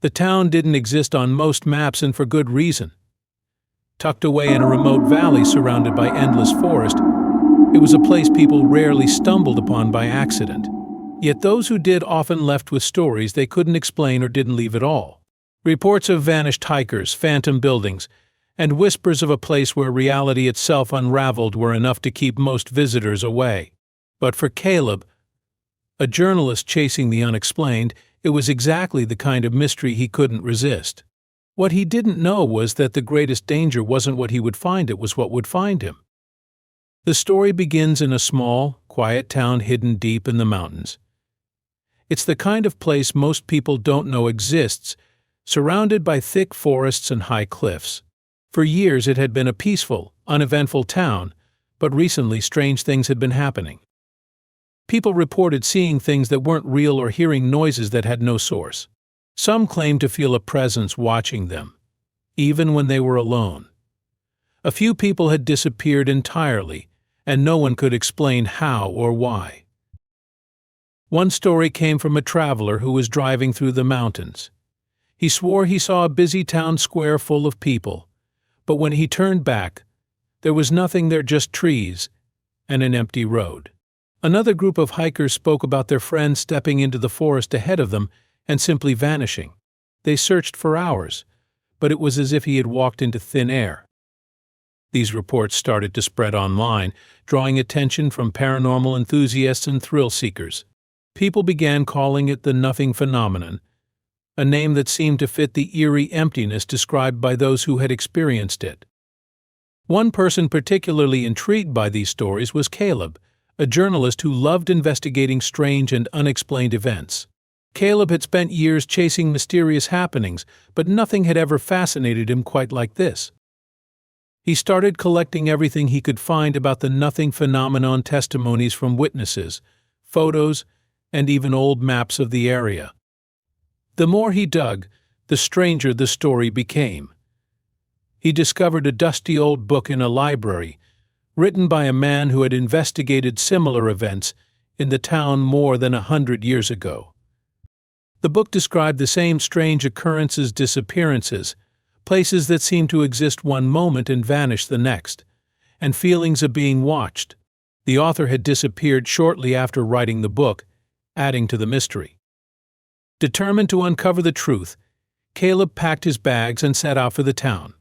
The town didn't exist on most maps, and for good reason. Tucked away in a remote valley surrounded by endless forest, it was a place people rarely stumbled upon by accident. Yet those who did often left with stories they couldn't explain or didn't leave at all. Reports of vanished hikers, phantom buildings, and whispers of a place where reality itself unraveled were enough to keep most visitors away. But for Caleb, a journalist chasing the unexplained, it was exactly the kind of mystery he couldn't resist. What he didn't know was that the greatest danger wasn't what he would find, it was what would find him. The story begins in a small, quiet town hidden deep in the mountains. It's the kind of place most people don't know exists, surrounded by thick forests and high cliffs. For years it had been a peaceful, uneventful town, but recently strange things had been happening. People reported seeing things that weren't real or hearing noises that had no source. Some claimed to feel a presence watching them, even when they were alone. A few people had disappeared entirely, and no one could explain how or why. One story came from a traveler who was driving through the mountains. He swore he saw a busy town square full of people, but when he turned back, there was nothing there, just trees and an empty road. Another group of hikers spoke about their friends stepping into the forest ahead of them and simply vanishing. They searched for hours, but it was as if he had walked into thin air. These reports started to spread online, drawing attention from paranormal enthusiasts and thrill seekers. People began calling it the nothing phenomenon, a name that seemed to fit the eerie emptiness described by those who had experienced it. One person particularly intrigued by these stories was Caleb, a journalist who loved investigating strange and unexplained events. Caleb had spent years chasing mysterious happenings, but nothing had ever fascinated him quite like this. He started collecting everything he could find about the nothing phenomenon, testimonies from witnesses, photos, and even old maps of the area. The more he dug, the stranger the story became. He discovered a dusty old book in a library, written by a man who had investigated similar events in the town more than 100 years ago. The book described the same strange occurrences, disappearances, places that seemed to exist one moment and vanish the next, and feelings of being watched. The author had disappeared shortly after writing the book, adding to the mystery. Determined to uncover the truth, Caleb packed his bags and set out for the town.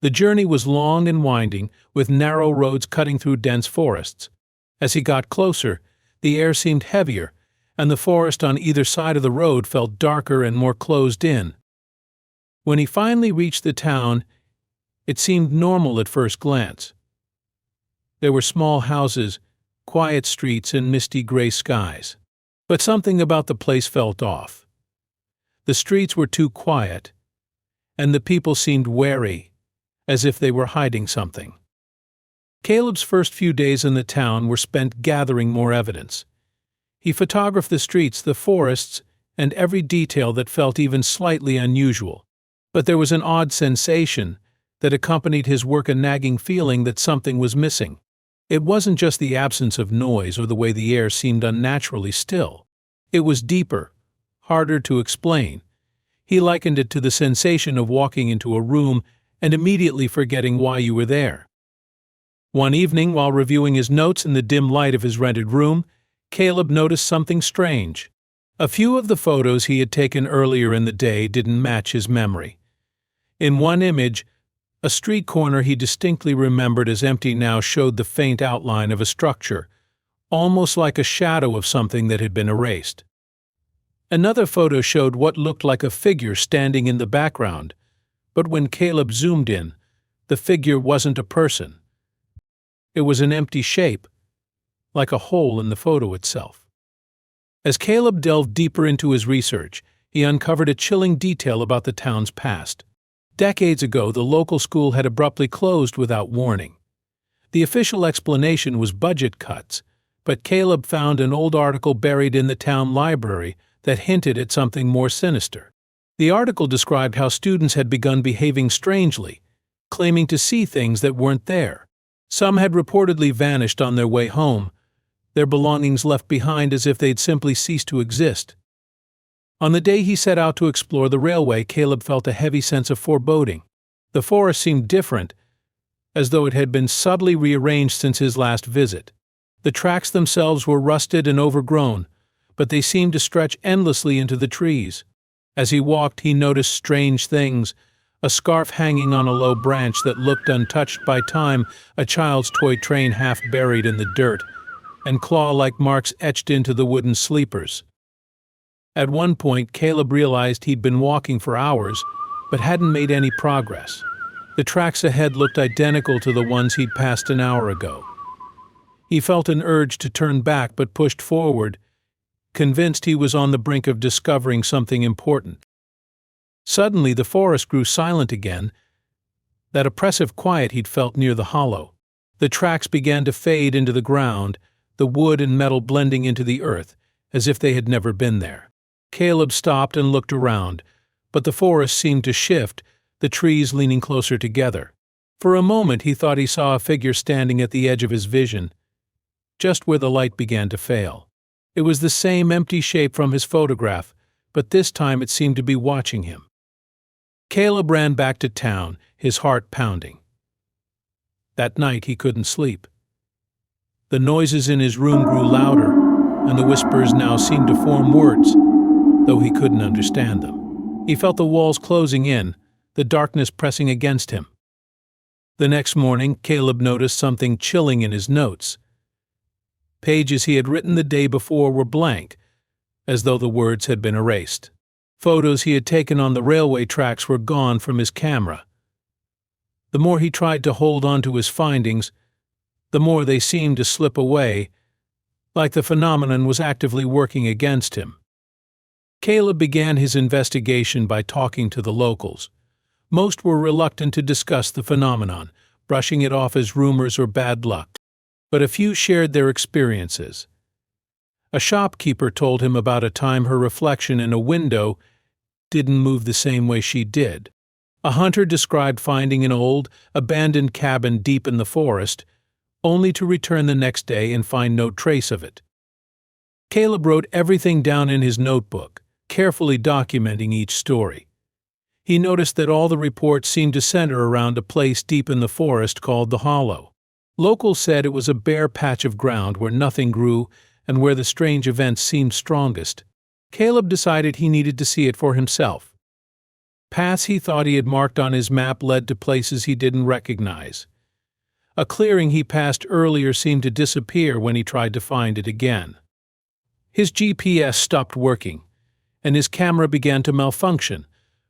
The journey was long and winding, with narrow roads cutting through dense forests. As he got closer, the air seemed heavier, and the forest on either side of the road felt darker and more closed in. When he finally reached the town, it seemed normal at first glance. There were small houses, quiet streets, and misty gray skies. But something about the place felt off. The streets were too quiet, and the people seemed wary, as if they were hiding something. Caleb's first few days in the town were spent gathering more evidence. He photographed the streets, the forests, and every detail that felt even slightly unusual. But there was an odd sensation that accompanied his work, a nagging feeling that something was missing. It wasn't just the absence of noise or the way the air seemed unnaturally still. It was deeper, harder to explain. He likened it to the sensation of walking into a room and immediately forgetting why you were there. One evening, while reviewing his notes in the dim light of his rented room, Caleb noticed something strange. A few of the photos he had taken earlier in the day didn't match his memory. In one image, a street corner he distinctly remembered as empty now showed the faint outline of a structure, almost like a shadow of something that had been erased. Another photo showed what looked like a figure standing in the background, but when Caleb zoomed in, the figure wasn't a person. It was an empty shape, like a hole in the photo itself. As Caleb delved deeper into his research, he uncovered a chilling detail about the town's past. Decades ago, the local school had abruptly closed without warning. The official explanation was budget cuts, but Caleb found an old article buried in the town library that hinted at something more sinister. The article described how students had begun behaving strangely, claiming to see things that weren't there. Some had reportedly vanished on their way home, their belongings left behind as if they'd simply ceased to exist. On the day he set out to explore the railway, Caleb felt a heavy sense of foreboding. The forest seemed different, as though it had been subtly rearranged since his last visit. The tracks themselves were rusted and overgrown, but they seemed to stretch endlessly into the trees. As he walked, he noticed strange things: a scarf hanging on a low branch that looked untouched by time, a child's toy train half buried in the dirt, and claw-like marks etched into the wooden sleepers. At one point, Caleb realized he'd been walking for hours, but hadn't made any progress. The tracks ahead looked identical to the ones he'd passed an hour ago. He felt an urge to turn back but pushed forward, convinced he was on the brink of discovering something important. Suddenly, the forest grew silent again, that oppressive quiet he'd felt near the hollow. The tracks began to fade into the ground, the wood and metal blending into the earth, as if they had never been there. Caleb stopped and looked around, but the forest seemed to shift, the trees leaning closer together. For a moment he thought he saw a figure standing at the edge of his vision, just where the light began to fail. It was the same empty shape from his photograph, but this time it seemed to be watching him. Caleb ran back to town, his heart pounding. That night he couldn't sleep. The noises in his room grew louder, and the whispers now seemed to form words, though he couldn't understand them. He felt the walls closing in, the darkness pressing against him. The next morning, Caleb noticed something chilling in his notes. Pages he had written the day before were blank, as though the words had been erased. Photos he had taken on the railway tracks were gone from his camera. The more he tried to hold on to his findings, the more they seemed to slip away, like the phenomenon was actively working against him. Caleb began his investigation by talking to the locals. Most were reluctant to discuss the phenomenon, brushing it off as rumors or bad luck. But a few shared their experiences. A shopkeeper told him about a time her reflection in a window didn't move the same way she did. A hunter described finding an old, abandoned cabin deep in the forest, only to return the next day and find no trace of it. Caleb wrote everything down in his notebook, carefully documenting each story. He noticed that all the reports seemed to center around a place deep in the forest called the Hollow. Locals said it was a bare patch of ground where nothing grew and where the strange events seemed strongest. Caleb decided he needed to see it for himself. Paths he thought he had marked on his map led to places he didn't recognize. A clearing he passed earlier seemed to disappear when he tried to find it again. His GPS stopped working, and his camera began to malfunction,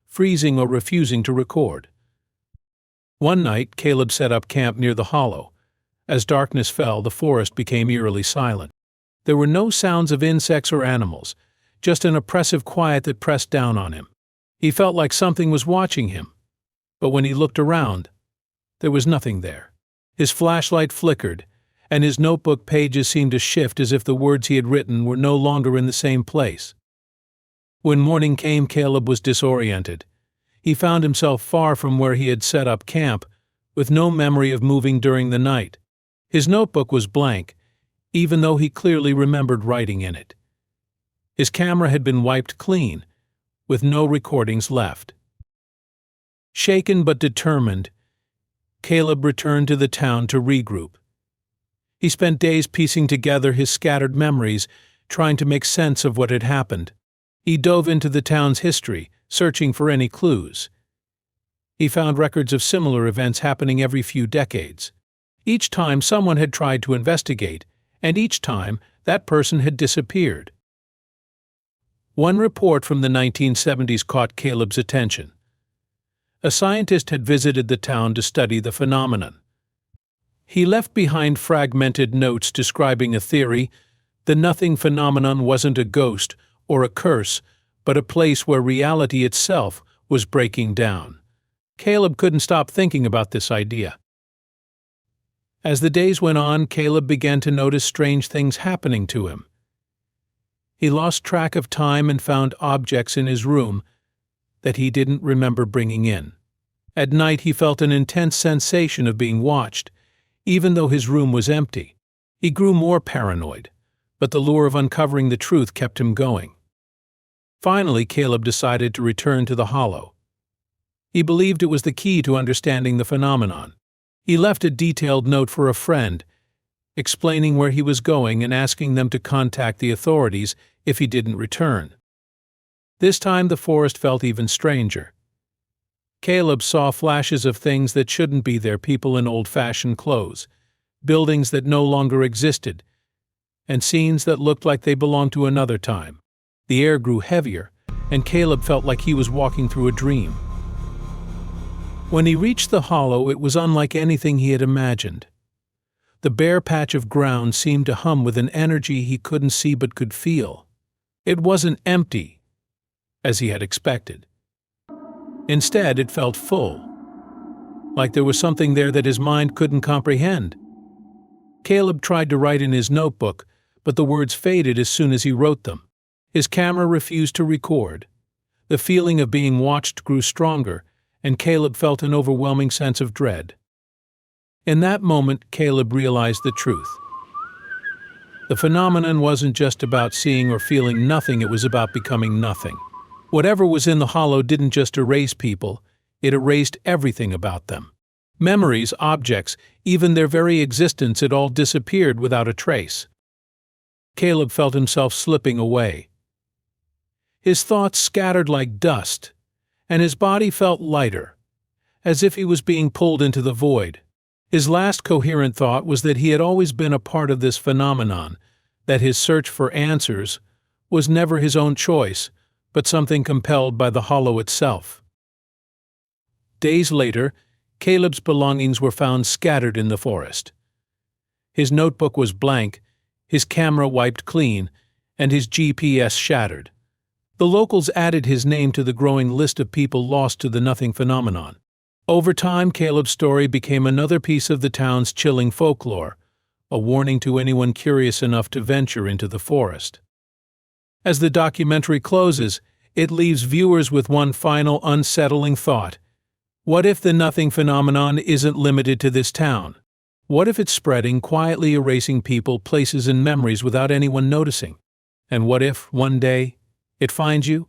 freezing or refusing to record. One night, Caleb set up camp near the hollow. As darkness fell, the forest became eerily silent. There were no sounds of insects or animals, just an oppressive quiet that pressed down on him. He felt like something was watching him, but when he looked around, there was nothing there. His flashlight flickered, and his notebook pages seemed to shift as if the words he had written were no longer in the same place. When morning came, Caleb was disoriented. He found himself far from where he had set up camp, with no memory of moving during the night. His notebook was blank, even though he clearly remembered writing in it. His camera had been wiped clean, with no recordings left. Shaken but determined, Caleb returned to the town to regroup. He spent days piecing together his scattered memories, trying to make sense of what had happened. He dove into the town's history, searching for any clues. He found records of similar events happening every few decades. Each time someone had tried to investigate, and each time that person had disappeared. One report from the 1970s caught Caleb's attention. A scientist had visited the town to study the phenomenon. He left behind fragmented notes describing a theory: the nothing phenomenon wasn't a ghost or a curse, but a place where reality itself was breaking down. Caleb couldn't stop thinking about this idea. As the days went on, Caleb began to notice strange things happening to him. He lost track of time and found objects in his room that he didn't remember bringing in. At night he felt an intense sensation of being watched, even though his room was empty. He grew more paranoid, but the lure of uncovering the truth kept him going. Finally, Caleb decided to return to the hollow. He believed it was the key to understanding the phenomenon. He left a detailed note for a friend, explaining where he was going and asking them to contact the authorities if he didn't return. This time the forest felt even stranger. Caleb saw flashes of things that shouldn't be there, people in old-fashioned clothes, buildings that no longer existed, and scenes that looked like they belonged to another time. The air grew heavier, and Caleb felt like he was walking through a dream. When he reached the hollow, it was unlike anything he had imagined. The bare patch of ground seemed to hum with an energy he couldn't see but could feel. It wasn't empty, as he had expected. Instead, it felt full, like there was something there that his mind couldn't comprehend. Caleb tried to write in his notebook, but the words faded as soon as he wrote them. His camera refused to record. The feeling of being watched grew stronger, and Caleb felt an overwhelming sense of dread. In that moment, Caleb realized the truth. The phenomenon wasn't just about seeing or feeling nothing, it was about becoming nothing. Whatever was in the hollow didn't just erase people, it erased everything about them. Memories, objects, even their very existence, it all disappeared without a trace. Caleb felt himself slipping away. His thoughts scattered like dust, and his body felt lighter, as if he was being pulled into the void. His last coherent thought was that he had always been a part of this phenomenon, that his search for answers was never his own choice, but something compelled by the hollow itself. Days later, Caleb's belongings were found scattered in the forest. His notebook was blank, his camera wiped clean, and his GPS shattered. The locals added his name to the growing list of people lost to the nothing phenomenon. Over time, Caleb's story became another piece of the town's chilling folklore, a warning to anyone curious enough to venture into the forest. As the documentary closes, it leaves viewers with one final unsettling thought. What if the nothing phenomenon isn't limited to this town? What if it's spreading, quietly erasing people, places, and memories without anyone noticing? And what if, one day, it finds you?